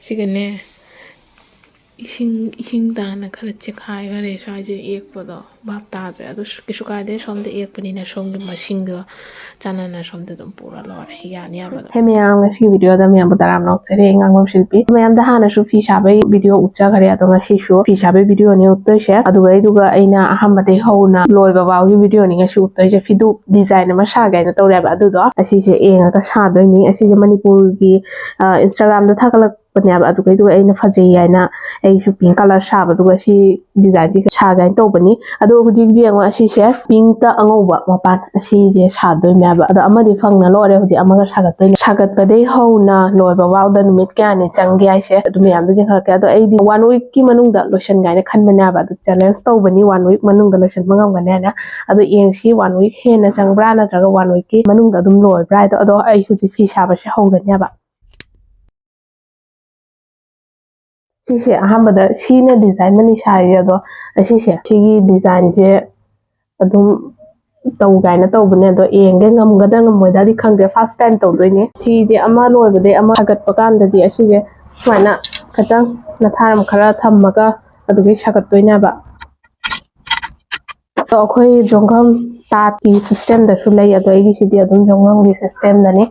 सिगने इसिंग ताना खरा चेखाय खरे स्वाइजे एकपदो भाप ताद्रे अदु किसु कायदे सोमदे एकपनिना सोमगे मसिंगदो चानाना सोमदे दम पूरा लोरे यानी आबदो हे ma'am ngasi video da ma'am बदाराम नोक्तरे ngangom shilpi ma'am da hana su fi shabai video utcha khare ado ngasi su fi shabai video ni uttoise aduga aina ahambade hona loiba bawgi video ni ngasi uttoise fidu design ma sa ga na tawre ba adu do asi se enga ka sa do ni asi je manipur gi instagram da thakalak ꯄꯅꯦꯕ ꯑꯗꯨꯒꯩꯗꯨ ꯑꯩꯅ ꯐꯖꯩ ꯍꯥꯏꯅ ꯑꯩꯁꯨ ꯄꯤꯡ colour ꯁꯥꯕꯗꯨꯒ ꯁꯤ ꯗꯤꯖꯥꯏꯟꯁꯤ ꯁꯥꯒꯥꯏꯅ ꯇꯧꯕꯅꯤ ꯑꯗꯣ ꯍꯧꯖꯤꯛ ꯌꯦꯡꯉꯣ ꯑꯁꯤꯁꯦ ꯄꯤꯡꯛꯇ ꯑꯉꯧꯕ ꯃꯄꯥꯟ ꯑꯁꯤꯁꯦ ꯁꯥꯗꯣꯏꯅꯦꯕ ꯑꯗꯣ ꯑꯃꯗꯤ ꯐꯪꯅ ꯂꯣꯏꯔꯦ ꯍꯧꯖꯤꯛ ꯑꯃꯒ ꯁꯥꯒꯠꯇꯣꯏꯅꯦ ꯁꯥꯒꯠꯄꯗꯩ ꯍꯧꯅ ꯂꯣꯏꯕ ꯐꯥꯎꯗ ꯅꯨꯃꯤꯠ ꯀꯌꯥꯅꯤ ꯆꯪꯒꯦ ꯍꯥꯏꯁꯦ ꯑꯗꯨ ꯃꯌꯥꯝꯗꯣ ꯌꯦꯡꯈꯠꯂꯛꯀꯦ ꯑꯗꯣ ꯑꯩꯗꯤ 1 weekꯀꯤ ꯃꯅꯨꯡꯗ ꯂꯣꯏꯁꯟꯒꯥꯏꯅ ꯈꯟꯕꯅꯦꯕ ꯑꯗꯨ ꯆꯦꯂꯦꯟꯖ ꯇꯧꯕꯅꯤ 1 week ꯃꯅꯨꯡꯗ ꯂꯣꯏꯁꯟꯕ ꯉꯝꯒꯅꯤ ꯍꯥꯏꯅ ꯑꯗꯣ ꯌꯦꯡꯁꯤ 1 week ꯍꯦꯟꯅ ꯆꯪꯕ꯭ꯔꯥ ꯅꯠꯇ꯭ꯔꯒ 1 weekꯀꯤ ꯃꯅꯨꯡꯗ ꯑꯗꯨꯝ ꯂꯣꯏꯕ꯭ꯔꯥ ꯍꯥꯏꯗꯣ ꯑꯗꯣ ꯑꯩ ꯍꯧꯖꯤꯛ ꯐꯤ ꯁꯥꯕꯁꯦ ꯍꯧꯔꯅꯦꯕ सिसे अहमद सीने डिजाइन मनी साई अदो असीसे सिगी डिजाइन जे अदुम तौ गायना तौबने अदो एंगे ngमगदा ngमोइदादि खंगदे फर्स्ट टाइम तौदोइने फीदे अमा लोइबदे अमा हगतप कांददि असीजे सुमाइना खतंग नथारम खरा थम्मगा अदुगे सागतोइनाबा तो अखोई जोंगम तात की सिस्टम दसु लई अदो एगी सिदि अदुम जोंगम की सिस्टम दने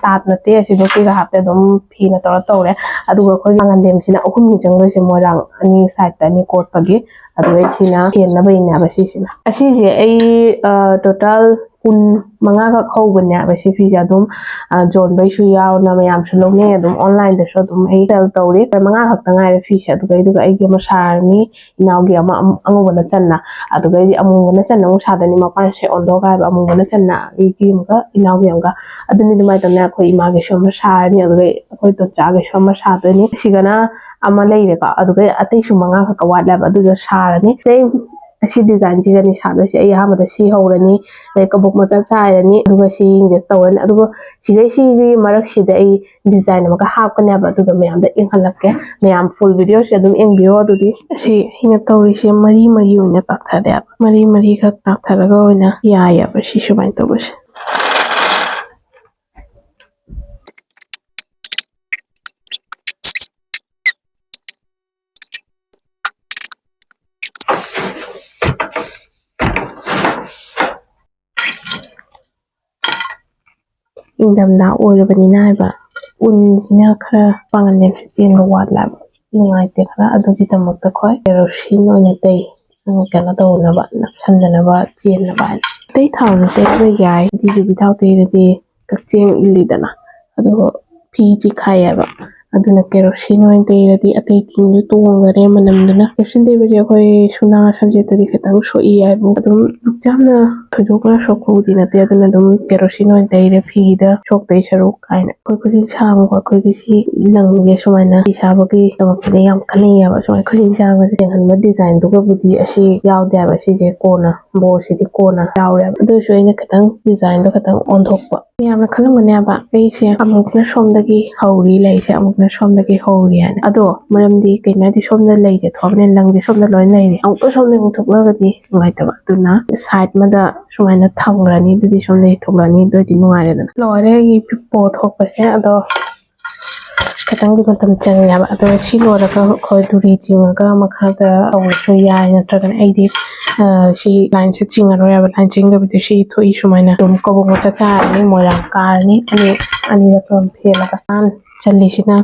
तात नते असिदो किगा हापते अदुम फीना तौरा तौरे अदुगा अखोई ngandem sina ahum ni jangloise morang ani side ta ni coat pagi adugai sina henna baina ba sisina asije ai total kun manga ka khawbanya ba si fi adum jon bai su yaw na mayam su lone adum online da so adum ai sell tawre pa manga hak ta ngai fi sha adugai duga ai ge ma sarni inaw ge ama angobana channa adugai di amungona channa mu sadani mapan se ondo ga ba amungona channa i ki muka inaw ge amga aduni dumai tamna khoi ima ge so ma sarni adugai khoi to cha ge so ma sadani sigana ama leire ka adugai atai su manga ka watla ba aduga sarani same asi design ji gani sado si ai hamada si hawrani ai kabuk ma cha chairani aduga si inge tawani aduga sigai si gi marak si da ai design ma ka hap kana ba aduga mayam da inghalakke mayam full video si adum engbiyo adudi si hina tawri si mari mari oina takthare mari mari ka taktharaga oina ya ba si subain tawbase इंदमना ओरबनिना हाइबा उनसिना खरा पांगने chain वाटला नुंगाइते खरा अदुगी तमकता खोय kerosene ओइना तै कना तौनबा नपसनदनबा चेनबा तै थाउन तै याय दिजु बिथाउ तैरदि कचेंग इलिदना अदु फी चिखायबा aduna kerosene oin teiradi atai tinju tongare manamduna kerosene teibadi akhoi suna subject di khatang soi aibu adum jamna thojokna sokudi nate aduna dum kerosene oin teire fi da sok tei saruk kaina koi khujin sang ko koi kisi langge sumaina isabagi tamapne yam khani ya ba sumai khujin sang ba jengan ma design duga budi asi yawde ba si je kona bo si di kona yawre adu so ina khatang design do khatang on thokpa yamna khalamane ba aise amukna somdagi hauri laise amukna somdagi hauri ana ado maramdi kainadi somda leije thobne langje somda loin leire amukta somne muthoknagadi ngaitaba tuna side mada sumaina thamgrani dudi somne thoglani dodi nuare dana lore gi po thokpase ado katang di matam changyaba ado si lora ka khoi duri chinga makhada awso yai natragan aidi si line se chinga roya line ching da bide si thoi sumaina dum ko bo cha cha ni moyang karni ani da from phela ka san chalisina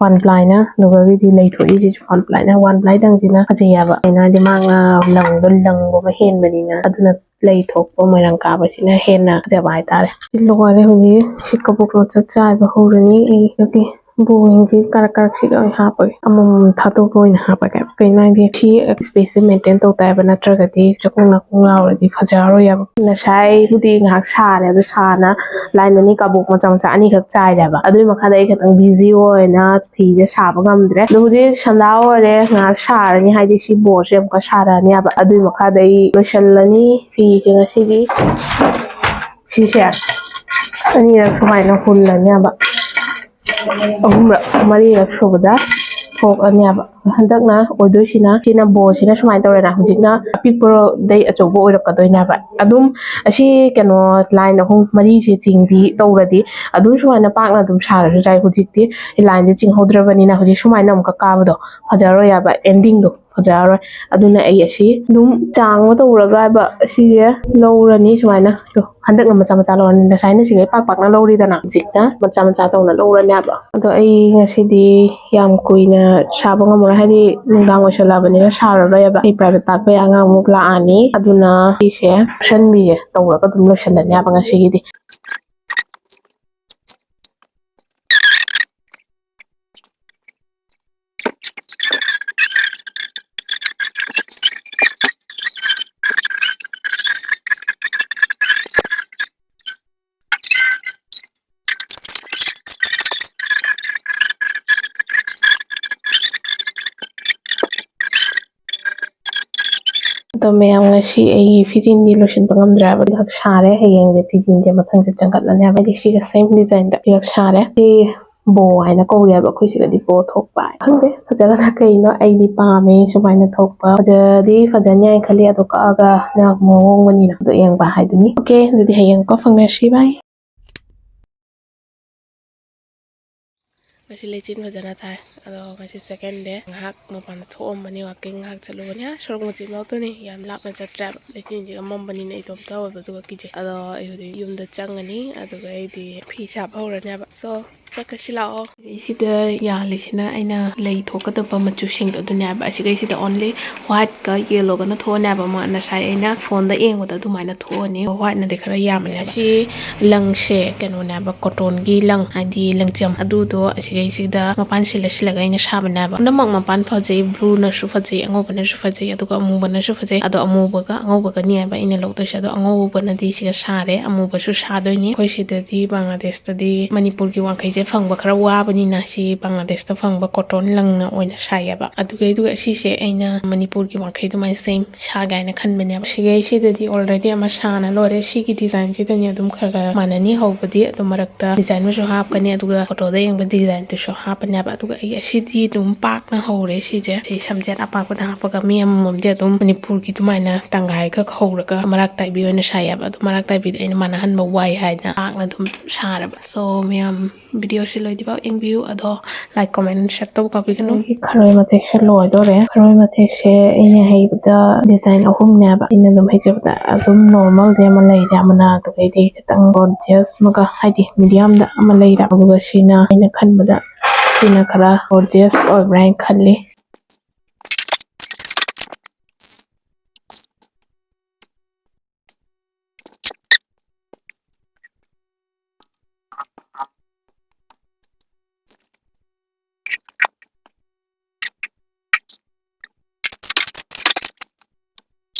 one ply na nogari di lei thoi ji one ply na one ply dang jina ajayaba ina di manga lang dol lang bo ba hen bani na aduna lei thok po moyang ka ba sina hen na jaba ai tare lore huni sikapuk no cha cha ba horani e yoki Boeing karakter sih kalau apa amam thatu poin apa kayak kayak di si space maintain tau tai bana tergati cakung nakung lau di fajaro ya na sai budi ngak sa le adu sa na line ni kabuk macam macam ani kak cai dah ba adu makada ikat ang busy oi na thi je sa ba gam dre lu di sandao le ngak sa ni hai di si bo sem ka sa ra ni ba adu makada I lotion ni fi je na si di si sia ani rak samai na hul la ni ba ahumra mari rak sobada ꯊꯣꯛꯑꯅꯦꯕ ꯍꯟꯗꯛꯅ ꯑꯣꯏꯗꯣꯏꯁꯤꯅ ꯁꯤꯅ ꯕꯣꯜꯁꯤꯅ ꯁꯨꯃꯥꯏꯅ ꯇꯧꯔꯦꯅ ꯍꯧꯖꯤꯛꯅ ꯑꯄꯤꯛꯄꯗꯩ ꯑꯆꯧꯕ ꯑꯣꯏꯔꯛꯀꯗꯣꯏꯅꯦꯕ ꯑꯗꯨꯝ ꯑꯁꯤ ꯀꯩꯅꯣ line ꯑꯍꯨꯝ ꯃꯔꯤꯁꯦ ꯆꯤꯡꯕꯤ ꯇꯧꯔꯗꯤ ꯑꯗꯨꯝ ꯁꯨꯃꯥꯏꯅ ꯄꯥꯛꯅ ꯑꯗꯨꯝ ꯁꯥꯔꯁꯨ ꯌꯥꯏ ꯍꯧꯖꯤꯛꯇꯤ ꯂꯥꯏꯟꯁꯦ ꯆꯤꯡꯍꯧꯗ꯭ꯔꯕꯅꯤꯅ ꯍꯧꯖꯤꯛ ꯁꯨꯃꯥꯏꯅ ꯑꯃꯨꯛꯀ ꯀꯥꯕꯗꯣ ꯐꯖꯔꯣꯏꯕ ꯑꯦꯟꯗꯤꯡꯗꯣ ꯐꯖꯔꯔꯣꯏ ꯑꯗꯨꯅ ꯑꯩ ꯑꯁꯤ ꯑꯗꯨꯝ ꯆꯥꯡ ꯑꯃ ꯇꯧꯔꯒ ꯍꯥꯏꯕ ꯁꯤꯁꯦ ꯂꯧꯔꯅꯤ ꯁꯨꯃꯥꯏꯅ ꯍꯟꯗꯛꯅ ꯃꯆꯥ ꯃꯆꯥ ꯂꯧꯔꯅꯤ ꯉꯁꯥꯏꯅ ꯁꯤꯒꯩ ꯄꯥꯛ ꯄꯥꯛꯅ ꯂꯧꯔꯤꯗꯅ ꯍꯧꯖꯤꯛꯅ ꯃꯆꯥ ꯃꯆꯥ ꯇꯧꯅ ꯂꯧꯔꯅꯦꯕ ꯑꯗꯣ ꯑꯩ ꯉꯁꯤꯗꯤ ꯌꯥꯝ ꯀꯨꯏꯅ ꯁꯥꯕ ꯉꯝꯃꯔꯣꯏ ꯍꯥꯏꯗꯤ ꯅꯨꯡꯗꯥꯡ ꯑꯣꯏꯁꯜꯂꯛꯑꯕꯅꯤꯅ ꯁꯥꯔꯔꯣꯏꯕ ꯑꯩ ꯄ꯭ꯔꯥꯏꯚꯦꯠ ꯇꯥꯛꯄꯩ ꯑꯉꯥꯡꯃꯨꯛ ꯂꯥꯛꯑꯅꯤ ꯑꯗꯨꯅ ꯁꯤꯁꯦ ꯀꯨꯞꯁꯟꯕꯤꯁꯦ ꯇꯧꯔꯒ ꯑꯗꯨꯝ ꯂꯣꯏꯁꯜꯂꯅꯦꯕ ꯉꯁꯤꯒꯤꯗꯤ ꯑꯗꯣ ꯃꯌꯥꯝ ꯉꯁꯤ ꯑꯩꯒꯤ ꯐꯤꯖꯤꯟꯗꯤ ꯂꯣꯏꯁꯤꯟꯕ ꯉꯝꯗ꯭ꯔꯦꯕ ꯈꯛ ꯁꯥꯔꯦ ꯍꯌꯦꯡꯁꯦ ꯐꯤꯖꯤꯟꯁꯦ ꯃꯊꯪꯁꯦ ꯆꯟꯒꯠꯂꯅꯤ ꯍꯥꯏꯕ ꯍꯥꯏꯗꯤ ꯁꯤꯒ ꯁꯦꯝ ꯗꯤꯖꯥꯏꯟꯗ ꯈꯛ ꯁꯥꯔꯦ ꯁꯤ ꯕꯣ ꯍꯥꯏꯅ ꯀꯧꯔꯦꯕ ꯑꯩꯈꯣꯏ ꯁꯤꯒꯗꯤ ꯕꯣ ꯊꯣꯛꯄ ꯈꯪꯗꯦ ꯐꯖꯒꯗ꯭ꯔꯥ ꯀꯩꯅꯣ ꯑꯩꯗꯤ ꯄꯥꯝꯃꯦ ꯁꯨꯃꯥꯏꯅ ꯊꯣꯛꯄ ꯐꯖꯗꯤ ꯐꯖꯅꯤ ꯍꯥꯏꯅ ꯈꯜꯂꯤ ꯑꯗꯣ ꯀꯛꯑꯒ ꯃꯑꯣꯡꯕꯅꯤꯅ ꯑꯗꯣ ꯌꯦꯡꯕ ꯍꯥꯏꯗꯨꯅꯤ ꯑꯣꯀꯦ ꯑꯗꯨꯗꯤ ꯍꯌꯦꯡ ꯀꯣ ꯐꯪꯅꯔꯁꯤ ꯕꯥꯏ ꯉꯁꯤ ꯂꯩꯆꯤꯟ ꯐꯖꯅ ꯊꯥꯏ ꯑꯗꯣ ꯉꯁꯤ ꯁꯦꯀꯦꯟ ꯗꯦ ꯉꯥꯏꯍꯥꯛ ꯃꯄꯥꯟꯗ ꯊꯣꯛꯑꯝꯕꯅꯤ ꯋꯥꯛꯀꯤꯡ ꯉꯥꯏꯍꯥꯛ ꯆꯠꯂꯨꯕꯅꯤ ꯁꯣꯔꯣꯛ ꯃꯆꯤꯟ ꯃꯛꯇꯅꯤ ꯌꯥꯝ ꯂꯥꯞꯅ ꯆꯠꯇ꯭ꯔꯦꯕ ꯂꯩꯆꯤꯟꯁꯤꯒ ꯃꯝꯕꯅꯤꯅ ꯏꯇꯣꯝꯇ ꯑꯣꯏꯕꯗꯨꯒ ꯀꯤꯖꯩ ꯑꯗꯣ ꯑꯩ ꯍꯧꯖꯤꯛ ꯌꯨꯝꯗ ꯆꯪꯉꯅꯤ ꯑꯗꯨꯒ ꯑꯩꯗꯤ ꯐꯤ ꯁꯥꯕ ꯍꯧꯔꯅꯦꯕ ꯁꯣ ꯆꯠꯀꯁꯤ ꯂꯥꯛꯑꯣ ꯁꯤꯗ ꯌꯥꯜꯂꯤꯁꯤꯅ ꯑꯩꯅ ꯂꯩ ꯊꯣꯛꯀꯗꯕ ꯃꯆꯨꯁꯤꯡꯗꯣ ꯑꯗꯨꯅꯦꯕ ꯑꯁꯤꯒꯩꯁꯤꯗ ꯑꯣꯟꯂꯤ ꯋꯥꯏꯠꯀ ꯌꯦꯜꯂꯣꯒꯅ ꯊꯣꯛꯑꯅꯦꯕ ꯉꯁꯥꯏ ꯑꯩꯅ ꯐꯣꯟꯗ ꯌꯦꯡꯕꯗ ꯑꯗꯨꯃꯥꯏꯅ ꯊꯣꯛꯑꯅꯤ ꯋꯥꯏꯠꯅꯗꯤ ꯈꯔ ꯌꯥꯝꯕꯅꯦ ꯑꯁꯤ ꯂꯪꯁꯦ ꯀꯩꯅꯣꯅꯦꯕ ꯀꯣꯇꯣꯟꯒꯤ ꯂꯪ ꯍꯥꯏꯗꯤ ꯂꯪꯆꯝ ꯑꯗꯨꯗꯣ ꯑꯁꯤꯒꯩꯁꯤꯗ ꯃꯄꯥꯟ ꯁꯤꯜꯂ ꯁꯤꯜꯂꯒ ꯑꯩꯅ ꯁꯥꯕꯅꯦꯕ ꯄꯨꯝꯅꯃꯛ ꯃꯄꯥꯟ ꯐꯖꯩ ꯕ꯭ꯂꯨꯅꯁꯨ ꯐꯖꯩ ꯑꯉꯧꯕꯅꯁꯨ ꯐꯖꯩ ꯑꯗꯨꯒ ꯑꯃꯨꯕꯅꯁꯨ ꯐꯖꯩ ꯑꯗꯣ ꯑꯃꯨꯕꯒ ꯑꯉꯧꯕꯒꯅꯤꯕ ꯑꯩꯅ ꯂꯧꯗꯣꯏꯁꯦ ꯑꯗꯣ ꯑꯉꯧꯕꯅꯗꯤ ꯁꯤꯒ ꯁꯥꯔꯦ ꯑꯃꯨꯕꯁꯨ ꯁꯥꯗꯣꯏꯅꯤ ꯑꯩꯈꯣꯏ ꯁꯤꯗꯗꯤ ꯕꯪꯒ꯭ꯂꯥꯗꯦꯁꯇꯗꯤ ꯃꯅꯤꯄꯨꯔꯒꯤ ꯋꯥꯡꯈꯩꯁꯦ ꯐꯪꯕ ꯈꯔ ꯋꯥꯕꯅꯤꯅ ꯁꯤ ꯕꯪꯒ꯭ꯂꯥꯗꯦꯁꯇ ꯐꯪꯕ ꯀꯣꯇꯣꯟ ꯂꯪꯅ ꯑꯣꯏꯅ ꯁꯥꯏꯌꯦꯕ ꯑꯗꯨꯒ ꯁꯤꯁꯦ ꯑꯩꯅ ꯃꯅꯤꯄꯨꯔꯒꯤ ꯋꯥꯡꯈꯩ ꯑꯗꯨꯃꯥꯏꯅ ꯁꯦꯝ ꯁꯥꯒꯦ ꯍꯥꯏꯅ ꯈꯟꯕꯅꯦꯕ ꯁꯤꯒꯩꯁꯤꯗꯗꯤ ꯑꯣꯜꯔꯦꯗꯤ ꯑꯃ ꯁꯥꯅ ꯂꯣꯏꯔꯦ ꯁꯤꯒꯤ ꯗꯤꯖꯥꯏꯟꯁꯤꯗꯅꯤ ꯑꯗꯨꯝ ꯈꯔ ꯈꯔ ꯃꯥꯟꯅꯅꯤ ꯍꯧꯕꯗꯤ ꯑꯗꯨ ꯃꯔꯛꯇ ꯗꯤꯖꯥꯏꯟ ꯑꯃꯁꯨ ꯍꯥꯞꯀꯅꯤ ꯑꯗꯨꯒ ꯐꯣꯇꯣꯗ ꯌꯦꯡꯕ ꯗꯤꯖꯥꯏꯟꯗꯨꯁꯨ ꯍꯥꯞꯄꯅꯦꯕ ꯑꯗꯨꯒ ꯑꯩ ꯑꯁꯤꯗꯤ ꯑꯗꯨꯝ ꯄꯥꯛꯅ ꯍꯧꯔꯦ ꯁꯤꯁꯦ ꯁꯤ ꯁꯝꯖꯦꯠ ꯑꯄꯥꯛꯄꯗ ꯍꯥꯞꯄꯒ ꯃꯤ ꯑꯃꯃꯝꯗꯤ ꯑꯗꯨꯝ ꯃꯅꯤꯄꯨꯔꯒꯤ ꯑꯗꯨꯃꯥꯏꯅ ꯇꯪꯈꯥꯏꯈꯛ ꯍꯧꯔꯒ ꯃꯔꯥꯛ ꯇꯥꯏꯕꯤ ꯑꯣꯏꯅ ꯁꯥꯏꯌꯦꯕ ꯑꯗꯨ ꯃꯔꯥꯛ ꯇꯥꯏꯕꯤꯗ ꯑꯩꯅ ꯃꯥꯟꯅꯍꯟꯕ ꯋꯥꯏ ꯍꯥꯏꯅ ꯄꯥꯛꯅ ꯑꯗꯨꯝ ꯁꯥꯔꯕ ꯁꯣ ꯃꯌꯥꯝ ꯚꯤꯗꯤꯑꯣꯁꯤ ꯂꯣꯏꯗ꯭ꯔꯤꯐꯥꯎ ꯌꯦꯡꯕꯤꯌꯨ ꯑꯗꯣ ꯂꯥꯏꯛ ꯀꯣꯃꯦꯟ ꯁꯤꯌꯔ ꯇꯧꯕ ꯀꯥꯎꯕꯤꯒꯅꯨ ꯈꯔꯣꯏ ꯃꯇꯦꯛꯁꯦ ꯂꯣꯏꯗꯣꯔꯦ ꯈꯔꯣꯏ ꯃꯇꯦꯛꯁꯦ ꯑꯩꯅ ꯍꯩꯕꯗ ꯗꯤꯖꯥꯏꯟ ꯑꯍꯨꯝꯅꯦꯕ ꯑꯩꯅ ꯑꯗꯨꯝ ꯍꯩꯖꯕꯗ ꯑꯗꯨꯝ ꯅꯣꯔꯃꯦꯜꯗꯤ ꯑꯃ ꯂꯩꯔꯦ ꯑꯃꯅ ꯑꯗꯨꯗꯩꯗꯤ ꯈꯤꯇꯪ ꯒꯣꯔꯖꯤꯌꯁ ꯑꯃꯒ ꯍꯥꯏꯗꯤ ꯃꯤꯗꯤꯌꯝꯗ ꯑꯃ ꯂꯩꯔꯦ ꯑꯗꯨꯒ ꯁꯤꯅ ꯑꯩꯅ ꯈꯟꯕꯗ ꯁꯤꯅ ꯈꯔ ꯒꯣꯔꯖꯤꯌꯁ ꯑꯣꯏꯕ꯭ꯔꯥ ꯍꯥꯏꯅ ꯈꯜꯂꯤ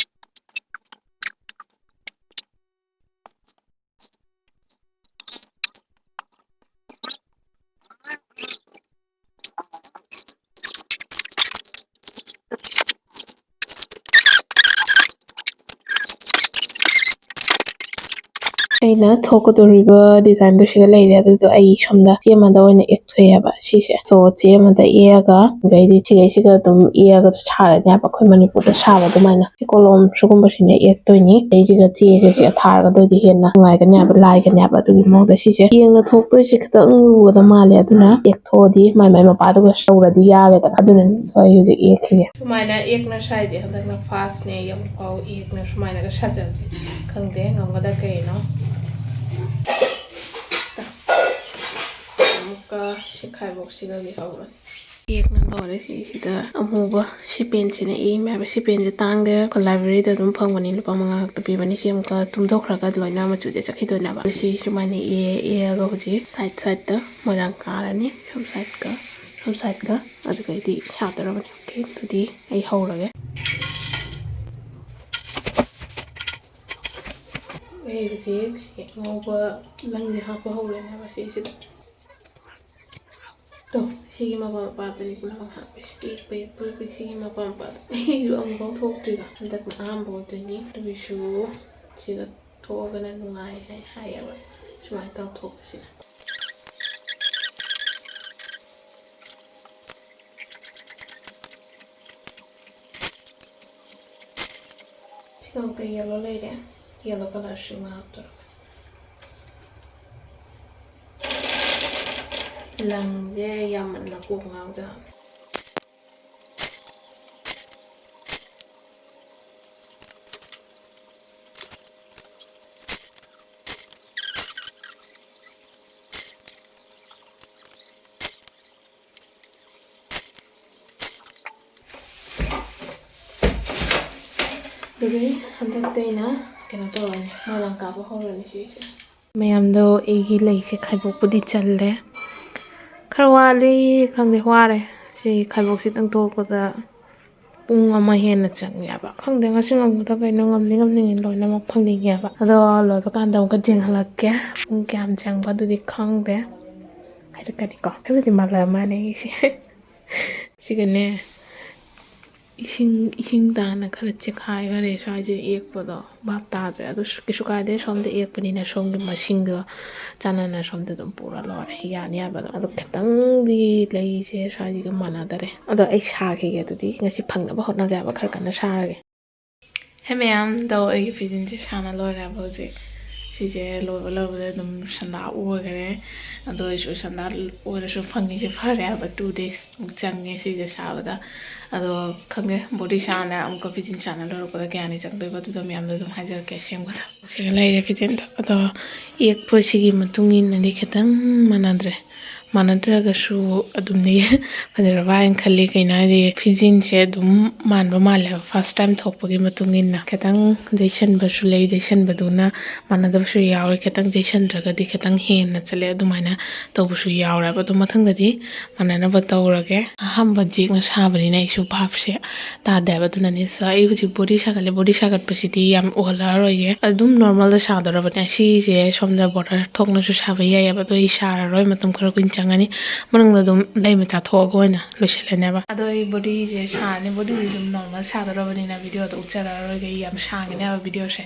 ꯑꯩꯅ ꯊꯣꯛꯀꯗꯧꯔꯤꯕ ꯗꯤꯖꯥꯏꯟꯗꯣ ꯁꯤꯒ ꯂꯩꯔꯦ ꯑꯗꯨꯗꯣ ꯑꯩ ꯁꯣꯝꯗ ꯆꯦ ꯑꯃꯗ ꯑꯣꯏꯅ ꯌꯦꯛꯊꯣꯛꯑꯦꯕ ꯁꯤꯁꯦ ꯁꯣ ꯆꯦ ꯑꯃꯗ ꯌꯦꯛꯑꯒ ꯑꯗꯩꯗꯤ ꯁꯤꯒꯩꯁꯤꯒ ꯑꯗꯨꯝ ꯌꯦꯛꯑꯒ ꯁꯥꯔꯅꯦꯕ ꯑꯩꯈꯣꯏ ꯃꯅꯤꯄꯨꯔꯗ ꯁꯥꯕ ꯑꯗꯨꯃꯥꯏꯅ ꯀꯣꯂꯣꯝ ꯁꯤꯒꯨꯝꯕꯁꯤꯅ ꯌꯦꯛꯇꯣꯏꯅꯤ ꯑꯩꯁꯤꯒ ꯆꯦꯒꯁꯦ ꯊꯥꯔꯒꯗꯣꯏꯗꯤ ꯍꯦꯟꯅ ꯅꯨꯡꯉꯥꯏꯒꯅꯦꯕ ꯂꯥꯏꯒꯅꯦꯕ ꯑꯗꯨꯒꯤ ꯃꯑꯣꯡꯗ ꯁꯤꯁꯦ ꯌꯦꯡꯅ ꯊꯣꯛꯇꯣꯏꯁꯦ ꯈꯤꯇꯪ ꯂꯨꯒꯗ ꯃꯥꯜꯂꯦ ꯑꯗꯨꯅ ꯌꯦꯛꯊꯣꯛꯑꯗꯤ ꯃꯥꯏ ꯃꯄꯥꯗꯨꯒ ꯇꯧꯔꯗꯤ ꯌꯥꯔꯦꯗꯅ ꯑꯗꯨꯅꯅꯤ ꯁꯣ ꯑꯩ ꯍꯧꯖꯤꯛ ꯌꯦꯛꯈꯤꯒꯦ ꯁꯨꯃꯥꯏꯅ ꯌꯦꯛꯅ ꯁꯥꯏꯗꯤ ꯍꯟꯗꯛꯅ ꯐꯥꯔꯁꯅꯦ ꯌꯥꯝꯐꯥꯎ ꯌꯦꯛꯅ ꯁꯨꯃꯥꯏꯅꯒ ꯁꯥꯖꯜꯂꯦ ꯈꯪꯗꯦ ꯉꯝꯒꯗ꯭ꯔꯥ ꯀꯩꯅꯣ ꯑꯃꯨꯛꯀ ꯁꯤꯈꯥꯏꯕꯣꯛꯁꯤꯗꯒꯤ ꯍꯧꯔꯅꯤ ꯌꯦꯛꯅ ꯂꯣꯏꯔꯦ ꯁꯤꯁꯤꯗ ꯑꯃꯨꯕ ꯁꯤ ꯄꯦꯟꯁꯤꯅ ꯏꯃꯦ ꯍꯥꯏꯕ ꯁꯤ ꯄꯦꯟꯁꯦ ꯇꯥꯡꯗꯦ ꯂꯥꯏꯕ꯭ꯔꯦꯔꯤꯗ ꯑꯗꯨꯝ ꯐꯪꯕꯅꯤ ꯂꯨꯄꯥ 5 ꯈꯛꯇ ꯄꯤꯕꯅꯤ ꯁꯤ ꯑꯃꯨꯛꯀ ꯇꯨꯝꯊꯣꯛꯈ꯭ꯔꯒ ꯂꯣꯏꯅ ꯃꯆꯨꯁꯦ ꯆꯠꯈꯤꯗꯣꯏꯅꯦꯕ ꯁꯤ ꯁꯨꯃꯥꯏꯅ ꯌꯦꯛꯑꯒ ꯍꯧꯖꯤꯛ ꯁꯥꯏꯗꯇ ꯃꯣꯏꯔꯥꯡ ꯀꯥꯔꯅꯤ ꯁꯣꯝ ꯁꯥꯏꯗꯀ ꯑꯗꯨꯒꯩꯗꯤ ꯁꯥꯗꯧꯔꯕꯅꯤ ꯑꯣꯀꯦ ꯑꯗꯨꯗꯤ ꯑꯩ ꯍꯧꯔꯒꯦ ꯑꯩ ꯍꯧꯖꯤꯛ ꯑꯉꯧꯕ ꯂꯪꯁꯦ ꯍꯥꯞꯄ ꯍꯧꯔꯦꯅꯦꯕ ꯁꯤꯁꯤꯗ ꯇꯣ ꯁꯤꯒꯤ ꯃꯄꯥ ꯃꯄꯥꯗꯅꯤ ꯄꯨꯝꯅꯃꯛ ꯍꯥꯞꯄꯤꯁꯦ ꯌꯦꯛꯄ ꯁꯤꯒꯤ ꯃꯄꯥ ꯃꯄꯥꯗ ꯑꯩꯁꯨ ꯑꯃꯨꯛꯐꯥꯎ ꯊꯣꯛꯇ꯭ꯔꯤꯕ ꯍꯟꯗꯛꯅ ꯑꯍꯥꯟꯕ ꯑꯣꯏꯗꯣꯏꯅꯤ ꯑꯗꯨꯒꯤꯁꯨ ꯁꯤꯒ ꯊꯣꯛꯑꯒꯅ ꯅꯨꯡꯉꯥꯏ ꯍꯥꯏꯌꯦꯕ ꯁꯨꯃꯥꯏꯅ ꯇꯧꯊꯣꯛꯄꯁꯤꯅ 지금 그 옐로 레이래. 옐로 컬러 시마 합도록. 랑제 야만나 꼭 나오자. 그게 한덕대나 그냥 떨어네. 마랑 까고 허러니 시시. ꯃꯌꯥꯝꯗꯣ ꯑꯩꯒꯤ ꯂꯩꯁꯦ ꯈꯥꯏꯕꯣꯛꯄꯨꯗꯤ ꯆꯜꯂꯦ ꯈꯔ ꯋꯥꯠꯂꯤ ꯈꯪꯗꯦ ꯋꯥꯔꯦ ꯁꯤ ꯈꯥꯏꯕꯣꯛꯁꯤꯇꯪ ꯊꯣꯛꯄꯗ ꯄꯨꯡ ꯑꯃ ꯍꯦꯟꯅ ꯆꯪꯉꯦꯕ ꯈꯪꯗꯦ ꯉꯁꯤ ꯉꯝꯒꯗ꯭ꯔꯥ ꯀꯩꯅꯣ ꯉꯝꯅꯤꯡꯉꯤ ꯂꯣꯏꯅꯃꯛ ꯐꯪꯅꯤꯡꯉꯦꯕ ꯑꯗꯣ ꯂꯣꯏꯕ ꯀꯥꯟꯗ ꯑꯃꯨꯛꯀ ꯌꯦꯡꯍꯜꯂꯛꯀꯦ ꯄꯨꯡ ꯀꯌꯥꯝ ꯆꯪꯕ ꯑꯗꯨꯗꯤ ꯈꯪꯗꯦ ꯍꯥꯏꯔꯛꯀꯅꯤꯀꯣ ꯍꯥꯏꯕꯗꯤ ꯃꯥꯜꯂꯛ ꯃꯥꯜꯂꯦ ꯑꯩꯁꯦ ꯁꯤꯒꯅꯦ 이싱 다나 그렇지 가이가래 샤이제 예쁘다 밥다들 아주 그래서 가이데 somde 예쁘니나 som게 마싱도 짜나나 somde 좀 보라 로래 야니 하바도 아주 ꯈꯤꯇꯪꯗꯤ ꯂꯩꯁꯦ ꯁ꯭ꯋꯥꯏꯁꯤꯒ ꯃꯥꯟꯅꯗꯔꯦ ꯑꯗꯣ ꯑꯩ ꯁꯥꯈꯤꯒꯦ ꯑꯗꯨꯗꯤ ꯉꯁꯤ ꯐꯪꯅꯕ ꯍꯣꯠꯅꯒꯦ ꯍꯥꯏꯕ ꯈꯔ ꯀꯟꯅ ꯁꯥꯔꯒꯦ ꯍꯦ ꯃꯌꯥꯝꯗꯣ ꯑꯩꯒꯤ ꯐꯤꯖꯤꯟꯁꯦ ꯁꯥꯅ ꯂꯣꯏꯔꯦꯕ ꯍꯧꯖꯤꯛ ꯁꯤꯁꯦ ꯂꯣꯏꯕꯗ ꯑꯗꯨꯝ ꯁꯟꯗꯥ ꯑꯣꯏꯈꯔꯦ ꯑꯗꯣ ꯑꯩꯁꯨ ꯁꯟꯗꯥ ꯑꯣꯏꯔꯁꯨ ꯐꯪꯉꯤꯁꯦ ꯐꯔꯦ ꯍꯥꯏꯕ 2 days ꯆꯪꯉꯦ ꯁꯤꯁꯦ ꯁꯥꯕꯗ ꯑꯗꯣ ꯈꯪꯗꯦ ꯕꯣꯗꯤ ꯁꯥꯅ ꯑꯃꯨꯛꯀ ꯐꯤꯖꯤꯟ ꯁꯥꯅ ꯂꯣꯏꯔꯛꯄꯗ ꯀꯌꯥꯅꯤ ꯆꯪꯗꯣꯏꯕ ꯑꯗꯨꯗ ꯃꯌꯥꯝꯗꯣ ꯑꯗꯨꯝ ꯍꯥꯏꯖꯔꯛꯀꯦ ꯑꯁꯦꯡꯕꯗ ꯁꯤꯒ ꯂꯩꯔꯦ ꯐꯤꯖꯤꯟꯗꯣ ꯑꯗꯣ ꯌꯦꯛꯄꯁꯤꯒꯤ ꯃꯇꯨꯡ ꯏꯟꯅꯗꯤ ꯈꯤꯇꯪ ꯃꯥꯟꯅꯗ꯭ꯔꯒꯁꯨ ꯑꯗꯨꯝꯗꯤ ꯐꯖꯔꯕ ꯍꯥꯏꯅ ꯈꯜꯂꯤ ꯀꯩꯅꯣ ꯍꯥꯏꯗꯤ ꯐꯤꯖꯤꯟꯁꯦ ꯑꯗꯨꯝ ꯃꯥꯟꯕ ꯃꯥꯜꯂꯦꯕ ꯐꯥꯔꯁ ꯇꯥꯏꯝ ꯊꯣꯛꯄꯒꯤ ꯃꯇꯨꯡ ꯏꯟꯅ ꯈꯤꯇꯪ ꯌꯩꯁꯟꯕꯁꯨ ꯂꯩ ꯌꯩꯁꯟꯕꯗꯨꯅ ꯃꯥꯟꯅꯗꯕꯁꯨ ꯌꯥꯎꯔꯦ ꯈꯤꯇꯪ ꯌꯩꯁꯟꯗ꯭ꯔꯒꯗꯤ ꯈꯤꯇꯪ ꯍꯦꯟꯅ ꯆꯠꯂꯦ ꯑꯗꯨꯃꯥꯏꯅ ꯇꯧꯕꯁꯨ ꯌꯥꯎꯔꯦꯕ ꯑꯗꯨ ꯃꯊꯪꯗꯗꯤ ꯃꯥꯟꯅꯅꯕ ꯇꯧꯔꯒꯦ ꯑꯍꯥꯟꯕ ꯖꯦꯛꯅ ꯁꯥꯕꯅꯤꯅ ꯑꯩꯁꯨ ꯚꯥꯞꯁꯦ ꯇꯥꯗꯦꯕ ꯑꯗꯨꯅꯅꯦ ꯑꯩ ꯍꯧꯖꯤꯛ ꯕꯣꯗꯤ ꯁꯥꯒꯠꯂꯦ ꯕꯣꯗꯤ ꯁꯥꯒꯠꯄꯁꯤꯗꯤ ꯌꯥꯝ ꯎꯍꯜꯂꯔꯣꯏꯒꯦ ꯑꯗꯨꯝ ꯅꯣꯔꯃꯦꯜꯗ ꯁꯥꯗꯧꯔꯕꯅꯦ ꯁꯤꯁꯦ ꯁꯣꯝꯗ ꯕꯣꯔꯗꯔ ꯊꯣꯛꯅꯁꯨ ꯁꯥꯕ ꯌꯥꯏꯑꯕ ꯑꯗꯣ ꯑꯩ ꯁꯥꯔꯔꯣꯏ ꯃꯇꯝ ꯈꯔ ꯀꯨꯏꯅ ꯆꯪꯉꯅꯤ ꯃꯅꯨꯡꯗ ꯑꯗꯨꯝ ꯂꯩ ꯃꯆꯥ ꯊꯣꯛꯑꯒ ꯑꯣꯏꯅ ꯂꯣꯏꯁꯤꯜꯂꯅꯦꯕ ꯑꯗꯣ ꯑꯩ ꯕꯣꯗꯤꯁꯦ ꯁꯥꯔꯅꯤ ꯕꯣꯗꯤꯗꯤ ꯑꯗꯨꯝ ꯅꯣꯔꯃꯦꯜ ꯁꯥꯗꯧꯔꯕꯅꯤꯅ ꯚꯤꯗꯤꯑꯣꯗ ꯎꯠꯆꯔꯔꯣꯏꯒꯦ ꯑꯩ ꯌꯥꯝ ꯁꯥꯡꯒꯅꯦꯕ ꯚꯤꯗꯤꯑꯣꯁꯦ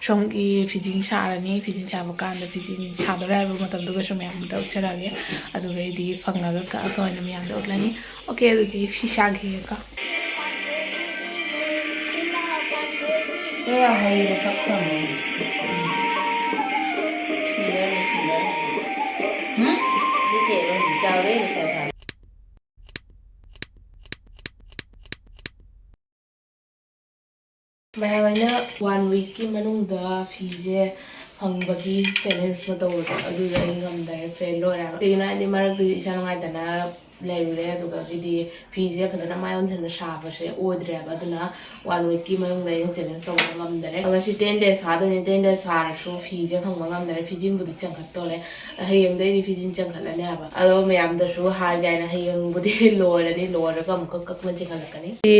ꯁꯣꯝꯒꯤ ꯐꯤꯖꯤꯟ ꯁꯥꯔꯅꯤ ꯐꯤꯖꯤꯟ ꯁꯥꯕ ꯀꯥꯟꯗ ꯐꯤꯖꯤꯟ ꯁꯥꯗꯧꯔꯦ ꯍꯥꯏꯕ ꯃꯇꯝꯗꯨꯒꯁꯨ ꯃꯌꯥꯝꯗ ꯎꯠꯆꯔꯛꯑꯒꯦ ꯑꯗꯨꯒ ꯑꯩꯗꯤ ꯐꯪꯉꯒ ꯀꯛꯑꯒ ꯑꯣꯏꯅ ꯃꯌꯥꯝꯗ ꯎꯠꯂꯅꯤ ꯑꯣꯀꯦ ꯑꯗꯨꯗꯤ ꯐꯤ ꯁꯥꯈꯤꯒꯦꯀꯣ 제가 하이를 섞어놓은 신기하네. 응? 제시에는 자우레를 써가. ꯃꯌꯥꯝꯅ 1 weekꯀꯤ ꯃꯅꯨꯡꯗ ꯐꯤꯁꯦ ꯐꯪꯕꯒꯤ ꯆꯦꯂꯦꯟꯖ ꯑꯃ ꯇꯧꯕꯗꯣ ꯑꯗꯨꯗ ꯑꯩ ꯉꯝꯗꯔꯦ ꯐꯦꯜ ꯂꯣꯏꯔꯦꯕ ꯀꯩꯒꯤꯅꯣ ꯍꯥꯏꯗꯤ ꯃꯔꯛꯇꯗꯤ ꯏꯁꯥ ꯅꯨꯡꯉꯥꯏꯇꯅ ꯂꯩꯔꯨꯔꯦ ꯑꯗꯨꯒ ꯍꯥꯏꯗꯤ ꯐꯤꯁꯦ ꯐꯖꯅ ꯃꯥꯏ ꯑꯣꯟꯁꯤꯟꯅ ꯁꯥꯕꯁꯦ ꯑꯣꯏꯗ꯭ꯔꯦꯕ ꯑꯗꯨꯅ 1 weekꯀꯤ ꯃꯅꯨꯡꯗ ꯑꯩꯅ ꯆꯦꯂꯦꯟꯖ ꯇꯧꯕ ꯉꯝꯗꯔꯦ ꯉꯁꯤ 10 days ꯐꯥꯗꯣꯏꯅꯤ 10 days ꯐꯥꯔꯁꯨ ꯐꯤꯁꯦ ꯐꯪꯕ ꯉꯝꯗꯔꯦ ꯐꯤꯖꯤꯟꯕꯨꯗꯤ ꯆꯪꯈꯠꯇꯣꯔꯦ ꯍꯌꯦꯡꯗꯩꯗꯤ ꯐꯤꯖꯤꯟ ꯆꯪꯈꯠꯂꯅꯤ ꯍꯥꯏꯕ ꯑꯗꯣ ꯃꯌꯥꯝꯗꯁꯨ ꯍꯥꯏꯒꯥꯏꯅ ꯍꯌꯦꯡꯕꯨꯗꯤ ꯂꯣꯏꯔꯅꯤ ꯂꯣꯏꯔꯒ ꯑꯃꯨꯛꯀ ꯀꯛꯅ ꯆꯤꯡꯍꯜꯂꯛꯀꯅꯤ ꯁꯤ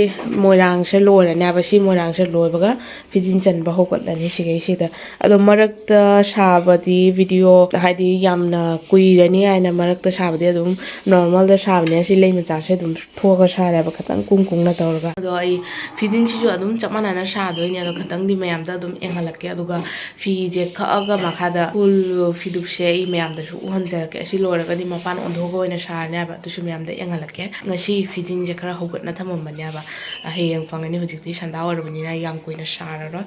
ꯃꯣꯏꯔꯥꯡꯁꯦ ꯂꯣꯏꯔꯅꯤ ꯍꯥꯏꯕ ꯁꯤ ꯃꯣꯏꯔꯥꯡꯁꯦ ꯂꯣꯏꯕꯒ ꯐꯤꯖꯤꯟ ꯆꯟꯕ ꯍꯧꯒꯠꯂꯅꯤ ꯁꯤꯒꯩꯁꯤꯗ ꯑꯗꯣ ꯃꯔꯛꯇ ꯁꯥꯕꯗꯤ ꯚꯤꯗꯤꯑꯣ ꯍꯥꯏꯗꯤ ꯌꯥꯝꯅ ꯀꯨꯏꯔꯅꯤ ꯍꯥꯏꯅ ꯃꯔꯛꯇ ꯁꯥꯕꯗꯤ ꯑꯗꯨꯝ ꯅꯣꯔꯃꯦꯜꯗ ꯁꯥꯕꯅꯦ ꯁꯤ ꯂꯩ ꯃꯆꯥꯁꯦ ꯑꯗꯨꯝ ꯊꯣꯛꯑꯒ ꯁꯥꯔꯦꯕ ꯈꯤꯇꯪ ꯀꯨꯡꯅ ꯇꯧꯔꯒ ꯑꯗꯣ ꯑꯩ ꯐꯤꯖꯤꯟꯁꯤꯁꯨ ꯑꯗꯨꯝ ꯆꯞ ꯃꯥꯟꯅꯅ ꯁꯥꯗꯣꯏꯅꯦ ꯑꯗꯣ ꯈꯤꯇꯪꯗꯤ ꯃꯌꯥꯝꯗ ꯑꯗꯨꯝ ꯌꯦꯡꯍꯜꯂꯛꯀꯦ ꯑꯗꯨꯒ ꯐꯤꯁꯦ ꯀꯛꯑꯒ ꯃꯈꯥꯗ ꯐꯨꯜ ꯐꯤꯗꯨꯞꯁꯦ ꯑꯩ ꯃꯌꯥꯝꯗꯁꯨ ꯎꯍꯟꯖꯔꯛꯀꯦ ꯑꯁꯤ ꯂꯣꯏꯔꯒꯗꯤ ꯃꯄꯥꯟ ꯑꯣꯟꯊꯣꯛꯑꯒ ꯑꯣꯏꯅ ꯁꯥꯔꯅꯤ ꯍꯥꯏꯕ ꯑꯗꯨꯁꯨ ꯃꯌꯥꯝꯗ ꯌꯦꯡꯍꯜꯂꯛꯀꯦ ꯉꯁꯤ ꯐꯤꯖꯤꯟꯁꯦ ꯈꯔ ꯍꯧꯒꯠꯅ ꯊꯝꯃꯝꯕꯅꯦ ꯍꯥꯏꯕ ꯍꯌꯦꯡ ꯐꯪꯒꯅꯤ ꯍꯧꯖꯤꯛꯇꯤ ꯁꯟꯗꯥ ꯑꯣꯏꯔꯕꯅꯤꯅ ꯌꯥꯝ ꯀꯨꯏꯅ ꯁꯥꯔꯔꯣꯏ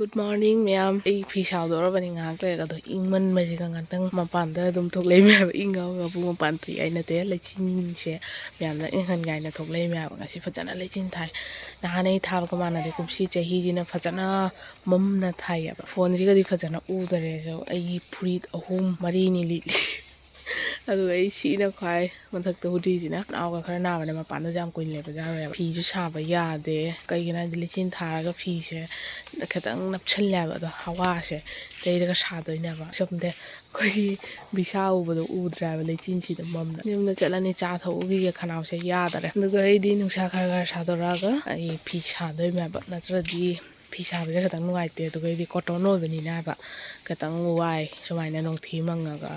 ꯒꯨꯗ ꯃꯣꯔꯅꯤꯡ ꯃꯌꯥꯝ ꯑꯩ ꯐꯤ ꯁꯥꯗꯧꯔꯕꯅꯤ ꯉꯥꯏꯍꯥꯛ ꯂꯩꯔꯒ ꯑꯗꯣ ꯏꯪꯃꯟꯕꯁꯤꯒ ꯉꯥꯛꯇꯪ ꯃꯄꯥꯟꯗ ꯑꯗꯨꯝ ꯊꯣꯛꯂꯛꯏꯃꯦ ꯍꯥꯏꯕ ꯏꯪꯉꯒ ꯄꯨꯡ ꯃꯄꯥꯟ ꯊꯣꯛꯏ ꯑꯩ ꯅꯠꯇꯦ ꯂꯩꯆꯤꯟꯁꯦ ꯃꯌꯥꯝꯅ ꯏꯪꯍꯟꯒꯥꯏꯅ ꯊꯣꯛꯂꯛꯏꯃꯦ ꯍꯥꯏꯕ ꯉꯁꯤ ꯐꯖꯅ ꯂꯩꯆꯤꯟ ꯊꯥꯏ ꯅꯍꯥꯟ ꯑꯩ ꯊꯥꯕꯒ ꯃꯥꯟꯅꯗꯦ ꯀꯨꯝꯁꯤ ꯆꯍꯤꯁꯤꯅ ꯐꯖꯅ ꯃꯝꯅ ꯊꯥꯏꯌꯦꯕ ꯐꯣꯟꯁꯤꯒꯗꯤ ꯐꯖꯅ ꯎꯗꯔꯦꯁꯨ ꯑꯩꯒꯤ ꯐꯨꯔꯤꯠ 3-4ꯅꯤ ꯂꯤꯠꯂꯤ ꯑꯗꯨꯒ ꯑꯩ ꯁꯤꯅ ꯈ꯭ꯋꯥꯏ ꯃꯊꯛꯇ ꯍꯨꯗꯤꯁꯤꯅ ꯈꯅꯥꯎꯒ ꯈꯔ ꯅꯥꯕꯅꯦ ꯃꯄꯥꯟꯗꯁꯨ ꯌꯥꯝ ꯀꯨꯏꯅ ꯂꯩꯕ ꯌꯥꯔꯣꯏꯕ ꯐꯤꯁꯨ ꯁꯥꯕ ꯌꯥꯗꯦ ꯀꯩꯒꯤꯅꯣ ꯍꯥꯏꯗꯤ ꯂꯩꯆꯤꯟ ꯊꯥꯔꯒ ꯐꯤꯁꯦ ꯈꯤꯇꯪ ꯅꯞꯁꯜꯂꯦꯕ ꯑꯗꯣ ꯍꯋꯥꯁꯦ ꯂꯩꯔꯒ ꯁꯥꯗꯣꯏꯅꯦꯕ ꯁꯣꯝꯗ ꯑꯩꯈꯣꯏꯒꯤ ꯕꯤꯁꯥ ꯎꯕꯗꯣ ꯎꯗ꯭ꯔꯦꯕ ꯂꯩꯆꯤꯟꯁꯤꯗ ꯃꯝꯅ ꯌꯨꯝꯗ ꯆꯠꯂꯅꯤ ꯆꯥ ꯊꯛꯎꯈꯤꯒꯦ ꯈꯅꯥꯎꯁꯦ ꯌꯥꯗꯔꯦ ꯑꯗꯨꯒ ꯑꯩꯗꯤ ꯅꯨꯡꯁꯥ ꯈꯔ ꯁꯥꯗꯣꯔꯛꯑꯒ ꯑꯩ ꯐꯤ ꯁꯥꯗꯣꯏꯅꯦꯕ ꯅꯠꯇ꯭ꯔꯗꯤ ꯐꯤ ꯁꯥꯕꯁꯦ ꯈꯤꯇꯪ ꯅꯨꯡꯉꯥꯏꯇꯦ ꯑꯗꯨꯒ ꯑꯩꯗꯤ ꯀꯣꯇꯣꯟ ꯑꯣꯏꯕꯅꯤꯅ ꯍꯥꯏꯕ ꯈꯤꯇꯪ ꯋꯥꯏ ꯁꯨꯃꯥꯏꯅ ꯅꯣꯡꯊꯤ ꯃꯪꯉꯒ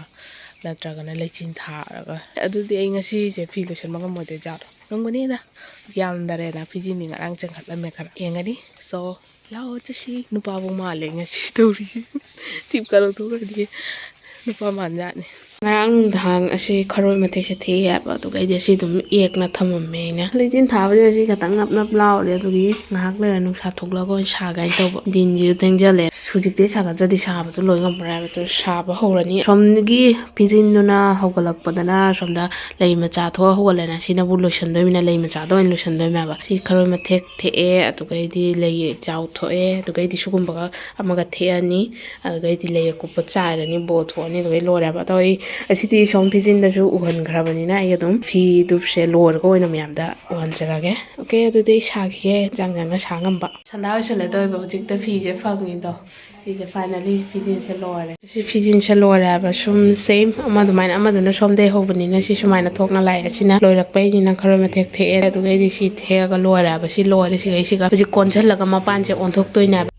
ꯅꯠꯇ꯭ꯔꯒꯅ ꯂꯩꯆꯤꯟ ꯊꯥꯔꯒ ꯑꯗꯨꯗꯤ ꯑꯩ ꯉꯁꯤꯁꯦ ꯐꯤ ꯂꯣꯏꯁꯟꯕ ꯉꯝꯃꯣꯏꯗꯣꯏꯖꯥꯠꯂꯣ ꯉꯝꯒꯅꯤꯗ ꯌꯥꯝꯗꯔꯦꯅ ꯐꯤꯖꯤꯟꯗꯤ ꯉꯔꯥꯡ ꯆꯟꯈꯠꯂꯝꯃꯦ ꯈꯔ ꯌꯦꯡꯒꯅꯤ ꯁꯣ ꯂꯥꯛꯑꯣ ꯆꯠꯁꯤ ꯅꯨꯄꯥꯕꯨ ꯃꯥꯜꯂꯦ ꯉꯁꯤ ꯇꯧꯔꯤꯁꯤ ꯇꯤꯞꯀ ꯂꯧꯊꯣꯛꯈ꯭ꯔꯗꯤ ꯅꯨꯄꯥ ꯃꯥꯟꯖꯥꯠꯅꯤ ꯉꯔꯥꯡ ꯅꯨꯡꯗꯥꯡ ꯑꯁꯤ ꯈꯔꯣꯏ ꯃꯊꯦꯛꯁꯦ ꯊꯦꯛꯑꯦ ꯍꯥꯏꯕ ꯑꯗꯨꯒ ꯑꯩꯗꯤ ꯑꯁꯤ ꯑꯗꯨꯝ ꯑꯦꯛꯅ ꯊꯝꯃꯝꯃꯦ ꯑꯩꯅ ꯂꯩꯆꯤꯟ ꯊꯥꯕꯁꯦ ꯑꯁꯤ ꯈꯤꯇꯪ ꯅꯞ ꯅꯞ ꯂꯥꯎꯔꯦ ꯑꯗꯨꯒꯤ ꯉꯥꯏꯍꯥꯛ ꯂꯩꯔ ꯅꯨꯡꯁꯥ ꯊꯣꯛꯂꯛꯑꯒ ꯑꯣꯏꯅ ꯁꯥꯒꯥꯏꯅ ꯇꯧꯕ ꯗꯤꯟꯁꯤꯁꯨ ꯊꯦꯡꯖꯜꯂꯦ ꯍꯧꯖꯤꯛꯇꯤ ꯁꯥꯒꯠꯇ꯭ꯔꯗꯤ ꯁꯥꯕꯗꯣ ꯂꯣꯏ ꯉꯝꯃꯔꯣꯏ ꯍꯥꯏꯕꯗꯣ ꯁꯥꯕ ꯍꯧꯔꯅꯤ ꯁꯣꯝꯗꯒꯤ ꯐꯤꯖꯤꯟꯗꯨꯅ ꯍꯧꯒꯠꯂꯛꯄꯗꯅ ꯁꯣꯝꯗ ꯂꯩ ꯃꯆꯥ ꯊꯣꯛꯑ ꯍꯧꯒꯠꯂꯦꯅ ꯁꯤꯅꯕꯨ ꯂꯣꯏꯁꯟꯗꯣꯏꯃꯤꯅ ꯂꯩ ꯃꯆꯥꯗ ꯑꯣꯏꯅ ꯂꯣꯏꯁꯟꯗꯣꯏꯅꯦꯕ ꯁꯤ ꯈꯔꯣꯏ ꯃꯊꯦꯛ ꯊꯦꯛꯑꯦ ꯑꯗꯨꯒꯩꯗꯤ ꯂꯩ ꯆꯥꯎ ꯊꯣꯛꯑꯦ ꯑꯗꯨꯒꯩꯗꯤ ꯁꯤꯒꯨꯝꯕꯒ ꯑꯃꯒ ꯊꯦꯛꯑꯅꯤ ꯑꯗꯨꯗꯩꯗꯤ ꯂꯩ ꯑꯀꯨꯞꯄ ꯆꯥꯏꯔꯅꯤ ꯕꯣ ꯊꯣꯛꯑꯅꯤ ꯑꯗꯨꯒꯩ ꯂꯣꯏꯔꯦꯕ ꯑꯗꯣ ꯑꯩ ꯑꯁꯤꯗꯤ ꯁꯣꯝ ꯐꯤꯖꯤꯟꯗꯁꯨ ꯎꯍꯟꯈ꯭ꯔꯕꯅꯤꯅ ꯑꯩ ꯑꯗꯨꯝ ꯐꯤꯗꯨꯁꯦ ꯂꯣꯏꯔꯒ ꯑꯣꯏꯅ ꯃꯌꯥꯝꯗ ꯎꯍꯟꯖꯔꯒꯦ ꯑꯣꯀꯦ ꯑꯗꯨꯗꯤ ꯑꯩ ꯁꯥꯈꯤꯒꯦ ꯆꯪ ꯁꯥ ꯉꯝꯕ ꯁꯟꯗꯥ ꯑꯣꯏꯁꯜꯂꯦ ꯇꯧꯋꯦꯕ ꯍꯧꯖꯤꯛꯇ ꯐꯤꯁꯦ ꯐꯪꯉꯤꯗꯣ ꯁꯤꯁꯦ ꯐꯥꯏꯅꯦꯜꯂꯤ ꯐꯤꯖꯤꯟꯁꯦ ꯂꯣꯏꯔꯦ ꯁꯤ ꯐꯤꯖꯤꯟꯁꯦ ꯂꯣꯏꯔꯦ ꯍꯥꯏꯕ ꯁꯨꯝ ꯁꯦꯝ ꯑꯗꯨꯃꯥꯏꯅ ꯑꯃꯗꯨꯅ ꯁꯣꯝꯗꯩ ꯍꯧꯕꯅꯤꯅ ꯁꯤ ꯁꯨꯃꯥꯏꯅ ꯊꯣꯛꯅ ꯂꯥꯛꯑꯦ ꯑꯁꯤꯅ ꯂꯣꯏꯔꯛꯄꯩꯅꯤꯅ ꯈꯔ ꯃꯊꯦꯛ ꯊꯦꯛꯑꯦ ꯑꯗꯨꯒꯩꯗꯤ ꯁꯤ ꯊꯦꯛꯑꯒ ꯂꯣꯏꯔꯦ ꯍꯥꯏꯕ ꯁꯤ ꯂꯣꯏꯔꯦ ꯁꯤꯒꯩꯁꯤꯒ ꯍꯧꯖꯤꯛ ꯀꯣꯟꯁꯤꯜꯂꯒ ꯃꯄꯥꯟꯁꯦ ꯑꯣꯟꯊꯣꯛꯇꯣꯏꯅꯦꯕ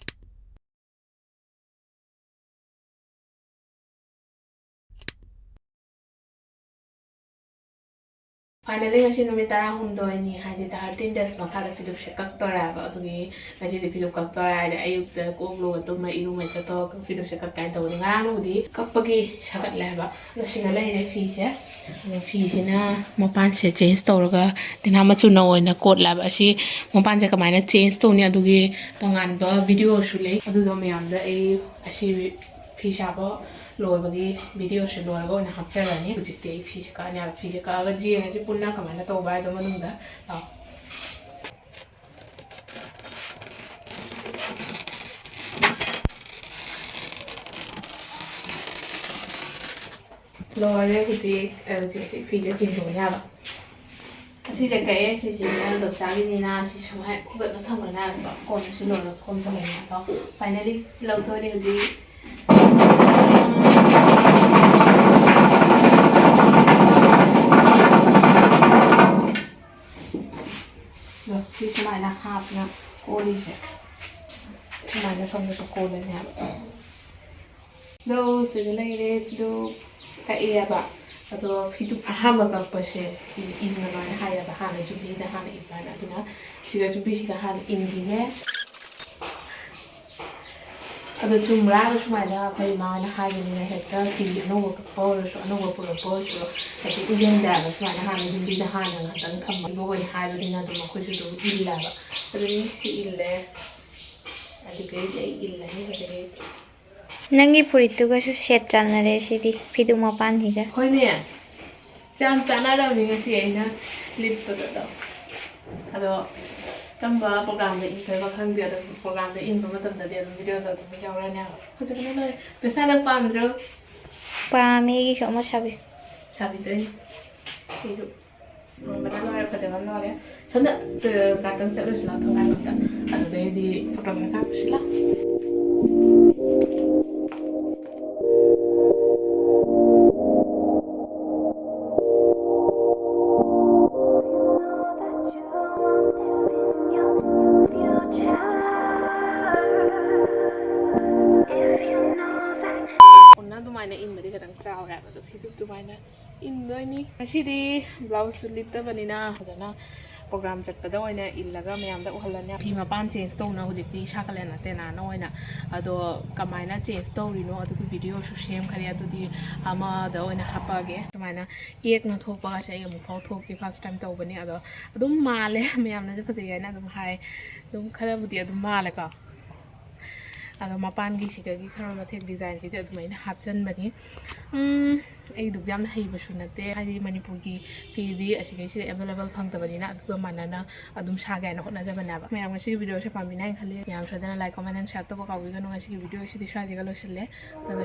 ꯐꯥꯏꯅꯦꯜꯂꯤ ꯉꯁꯤ ꯅꯨꯃꯤꯠ 15ꯅꯤ ꯍꯥꯏꯗꯤ 13 ꯗꯦꯖ ꯃꯈꯥꯗ ꯐꯤꯗꯨꯞꯁꯦ ꯀꯛꯇꯣꯔꯦꯕ ꯑꯗꯨꯒꯤ ꯉꯁꯤꯗꯤ ꯐꯤꯗꯨꯞ ꯀꯛꯇꯣꯔꯦ ꯍꯥꯏꯗꯤ ꯑꯌꯨꯛꯇ ꯀꯣꯛ ꯂꯨꯒ ꯇꯨꯝꯃ ꯏꯔꯨ ꯃꯥꯏꯊ ꯇꯧꯔꯒ ꯐꯤꯗꯨꯞꯁꯦ ꯀꯛꯀꯥꯏꯅ ꯇꯧꯕꯅꯤ ꯉꯔꯥꯡꯕꯨꯗꯤ ꯀꯛꯄꯒꯤ ꯁꯥꯒꯠꯂꯦ ꯍꯥꯏꯕ ꯑꯗꯣ ꯁꯤꯒ ꯂꯩꯔꯦ ꯐꯤꯁꯦ ꯑꯗꯣ ꯐꯤꯁꯤꯅ ꯃꯄꯥꯟꯁꯦ ꯆꯦꯟꯖ ꯇꯧꯔꯒ ꯇꯤꯜꯍꯥ ꯃꯆꯨꯅ ꯑꯣꯏꯅ ꯀꯣꯠꯂꯦꯕ ꯑꯁꯤ ꯃꯄꯥꯟꯁꯦ ꯀꯃꯥꯏꯅ ꯆꯦꯟꯖ ꯇꯧꯅꯤ ꯑꯗꯨꯒꯤ ꯇꯣꯉꯥꯟꯕ ꯚꯤꯗꯤꯑꯣꯁꯨ ꯂꯩ ꯑꯗꯨꯗꯣ ꯃꯌꯥꯝꯗ ꯑꯩ ꯑꯁꯤ ꯐꯤ ꯁꯥꯕ ꯂꯣꯏꯕꯒꯤ ꯚꯤꯗꯤꯑꯣꯁꯦ ꯂꯣꯏꯔꯒ ꯑꯣꯏꯅ ꯍꯥꯞꯆꯔꯅꯤ ꯍꯧꯖꯤꯛꯇꯤ ꯑꯩ ꯐꯤꯁꯦ ꯀꯛꯑꯅꯦꯕ ꯐꯤꯁꯦ ꯀꯛꯑꯒ ꯌꯦꯡꯉꯁꯤ ꯄꯨꯟꯅ ꯀꯃꯥꯏꯅ ꯇꯧꯕ ꯍꯥꯏꯗꯣ ꯃꯅꯨꯡꯗ ꯂꯥꯛꯑꯣ ꯂꯣꯏꯔꯦ ꯍꯧꯖꯤꯛꯁꯤ ꯐꯤꯁꯦ ꯆꯤꯡꯊꯣꯛꯅꯤ ꯍꯥꯏꯕ ꯑꯁꯤꯁꯦ ꯀꯛꯑꯦ ꯁꯤꯁꯤꯅ ꯗꯣꯛꯆꯥꯒꯤꯅꯤꯅ ꯁꯤ ꯁꯨꯃꯥꯏꯅ ꯈꯨꯒꯠꯅ ꯊꯝꯒꯅꯤ ꯍꯥꯏꯕ ꯀꯣꯟꯅ ꯁꯤ ꯂꯣꯏꯔꯒ ꯈꯣꯝꯖꯜꯂꯅꯤ ꯑꯗꯣ ꯐꯥꯏꯅꯦꯜꯂꯤ ꯂꯧꯊꯣꯛꯑꯅꯤ ꯍꯧꯖꯤꯛ ꯁꯤ ꯁꯨꯃꯥꯏꯅ ꯍꯥꯞꯅ ꯀꯣꯜꯂꯤꯁꯦ ꯁꯨꯃꯥꯏꯅ ꯁꯣꯝꯗꯁꯨ ꯀꯣꯜꯂꯅꯤ ꯍꯥꯏꯕ ꯑꯗꯣ ꯁꯤꯗ ꯂꯩꯔꯦ ꯐꯤꯗꯨꯞ ꯀꯛꯑꯦꯕ ꯑꯗꯣ ꯐꯤꯗꯨꯞ ꯑꯍꯥꯟꯕ ꯀꯛꯄꯁꯦ ꯏꯟꯒꯅꯣꯅ ꯍꯥꯏꯌꯦꯕ ꯍꯥꯟꯅ ꯖꯨꯕꯤꯗ ꯍꯥꯟꯅ ꯏꯟꯕꯅ ꯑꯗꯨꯅ ꯁꯤꯗ ꯖꯨꯕꯤꯁꯤꯗ ꯍꯥꯟꯅ ꯏꯟꯈꯤꯒꯦ ꯑꯗꯣ ꯆꯨꯝꯕ꯭ꯔꯥ ꯍꯥꯏꯕ ꯁꯨꯃꯥꯏꯅ ꯑꯩꯈꯣꯏ ꯏꯃꯥꯅ ꯍꯥꯏꯕꯅꯤꯅ ꯍꯦꯛꯇ ꯐꯤ ꯑꯅꯧꯕ ꯀꯛꯄ ꯑꯣꯏꯔꯁꯨ ꯑꯅꯧꯕ ꯄꯨꯔꯛꯄ ꯑꯣꯏꯔꯁꯨ ꯍꯦꯛꯇ ꯏꯟꯁꯤꯟꯗꯦ ꯍꯥꯏꯕ ꯁꯨꯃꯥꯏꯅ ꯍꯥꯟꯅ ꯖꯨꯕꯤꯗ ꯍꯥꯟꯅ ꯉꯥꯛꯇꯪ ꯊꯝꯕ ꯑꯣꯏꯅ ꯍꯥꯏꯕꯅꯤꯅ ꯑꯗꯨꯝ ꯑꯩꯈꯣꯏꯁꯨ ꯑꯗꯨꯝ ꯏꯜꯂꯦꯕ ꯑꯗꯨꯝ ꯁꯤ ꯏꯜꯂꯦ ꯑꯗꯨꯗꯒꯤꯗꯤ ꯑꯩ ꯏꯜꯂꯅꯤ ꯍꯧꯖꯤꯛ ꯅꯪꯒꯤ ꯐꯨꯔꯤꯠꯇꯨꯒꯁꯨ ꯁꯦꯠ ꯆꯥꯟꯅꯔꯦ ꯁꯤꯗꯤ ꯐꯤꯗꯨꯞ ꯃꯄꯥꯟꯁꯤꯒ ꯍꯣꯏꯅꯦ ꯌꯥꯝ ꯆꯥꯟꯅꯔꯕꯅꯤ ꯉꯁꯤ ꯑꯩꯅ ꯂꯤꯠꯄꯗꯣ ꯑꯗꯣ ꯀꯔꯝꯕ ꯄ꯭ꯔꯣꯒ꯭ꯔꯥꯝꯗ ꯏꯟꯗꯣꯏꯕ ꯈꯪꯗꯦ ꯑꯗꯣ ꯄ꯭ꯔꯣꯒ꯭ꯔꯥꯝꯗ ꯏꯟꯕ ꯃꯇꯝꯗꯗꯤ ꯑꯗꯨꯝ ꯚꯤꯗꯤꯑꯣꯗꯣ ꯑꯗꯨꯝ ꯌꯥꯎꯔꯅꯦꯕ ꯍꯧꯖꯤꯛꯀꯤꯅ ꯂꯣꯏꯔꯦ ꯄꯩꯁꯥꯅ ꯄꯥꯝꯗ꯭ꯔꯣ ꯄꯥꯝꯃꯦ ꯑꯩꯒꯤꯁꯨ ꯑꯃ ꯁꯥꯕꯤꯌꯨ ꯁꯥꯕꯤꯗꯣꯏꯅꯤ ꯑꯩꯁꯨ ꯉꯝꯕꯅ ꯂꯣꯏꯔꯦ ꯐꯖꯕꯅ ꯂꯣꯏꯔꯦ ꯁꯣꯝꯗ ꯉꯥꯛꯇꯪ ꯆꯠꯂꯨꯁꯤ ꯂꯥꯎ ꯊꯣꯡꯒꯥꯟꯂꯣꯝꯗ ꯑꯗꯨꯗꯩꯗꯤ ꯐꯣꯇꯣ ꯈꯔ ꯀꯥꯞꯄꯨꯁꯤ ꯂꯥꯎ ꯄꯨꯟꯅ ꯑꯗꯨꯃꯥꯏꯅ ꯏꯟꯕꯗꯤ ꯈꯤꯇꯪ ꯆꯥꯎꯔꯦ ꯍꯥꯏꯕ ꯑꯗꯣ ꯐꯤꯗꯨꯞ ꯑꯗꯨꯃꯥꯏꯅ ꯏꯟꯗꯣꯏꯅꯤ ꯉꯁꯤꯗꯤ ꯕ꯭ꯂꯥꯎꯁꯁꯨ ꯂꯤꯠꯇꯕꯅꯤꯅ ꯐꯖꯅ ꯄ꯭ꯔꯣꯒ꯭ꯔꯥꯝ ꯆꯠꯄꯗ ꯑꯣꯏꯅ ꯏꯜꯂꯒ ꯃꯌꯥꯝꯗ ꯎꯍꯜꯂꯅꯤ ꯐꯤ ꯃꯄꯥꯟ ꯆꯦꯟꯖ ꯇꯧꯅ ꯍꯧꯖꯤꯛꯇꯤ ꯁꯥꯒꯠꯂꯦ ꯅꯠꯇꯦꯅꯥꯅ ꯑꯣꯏꯅ ꯑꯗꯣ ꯀꯃꯥꯏꯅ ꯆꯦꯟꯖ ꯇꯧꯔꯤꯅꯣ ꯑꯗꯨꯒꯤ ꯚꯤꯗꯤꯑꯣꯁꯨ ꯁꯦꯝꯈꯔꯦ ꯑꯗꯨꯗꯤ ꯑꯃꯗ ꯑꯣꯏꯅ ꯍꯥꯞꯄꯛꯑꯒꯦ ꯁꯨꯃꯥꯏꯅ ꯑꯦꯛꯅ ꯊꯣꯛꯄꯒꯁꯦ ꯑꯩ ꯑꯃꯨꯛꯐꯥꯎ ꯊꯣꯛꯇ꯭ꯔꯤ ꯐꯥꯔꯁ ꯇꯥꯏꯝ ꯇꯧꯕꯅꯤ ꯑꯗꯣ ꯑꯗꯨꯝ ꯃꯥꯜꯂꯦ ꯃꯌꯥꯝꯅꯁꯨ ꯐꯖꯩ ꯍꯥꯏꯅ ꯑꯗꯨꯝ ꯍꯥꯏ ꯑꯗꯨꯝ ꯈꯔꯕꯨꯗꯤ ꯑꯗꯨꯝ ꯃꯥꯜꯂꯦꯀꯣ ꯑꯗꯣ ꯃꯄꯥꯟꯒꯤ ꯁꯤꯗꯒꯤ ꯈꯔ ꯃꯊꯦꯛ ꯗꯤꯖꯥꯏꯟꯁꯤꯗꯤ ꯑꯗꯨꯃꯥꯏꯅ ꯍꯥꯞꯆꯤꯟꯕꯅꯤ ꯑꯩꯗꯨꯛ ꯌꯥꯝꯅ ꯍꯩꯕꯁꯨ ꯅꯠꯇꯦ ꯍꯥꯏꯗꯤ ꯃꯅꯤꯄꯨꯔꯒꯤ ꯐꯤꯗꯤ ꯑꯁꯤꯒꯩꯁꯤꯗ ꯑꯦꯕꯥꯏꯂꯦꯕꯜ ꯐꯪꯗꯕꯅꯤꯅ ꯑꯗꯨꯒ ꯃꯥꯟꯅꯅ ꯑꯗꯨꯝ ꯁꯥꯒꯦ ꯍꯥꯏꯅ ꯍꯣꯠꯅꯖꯕꯅꯦꯕ ꯃꯌꯥꯝ ꯉꯁꯤꯒꯤ ꯚꯤꯗꯤꯑꯣꯁꯦ ꯄꯥꯝꯃꯤꯅ ꯍꯥꯏꯅ ꯈꯜꯂꯤ ꯃꯌꯥꯝ ꯁꯣꯏꯗꯅ ꯂꯥꯏꯛ ꯀꯣꯃꯦꯟ ꯑꯦꯟ ꯁꯤꯌꯔ ꯇꯧꯕ ꯀꯥꯎꯕꯤꯒꯅꯨ ꯉꯁꯤꯒꯤ ꯚꯤꯗꯤꯑꯣꯁꯤꯗꯤ ꯁ꯭ꯋꯥꯏꯗꯒ ꯂꯣꯏꯁꯤꯜꯂꯦ ꯑꯗꯨꯒ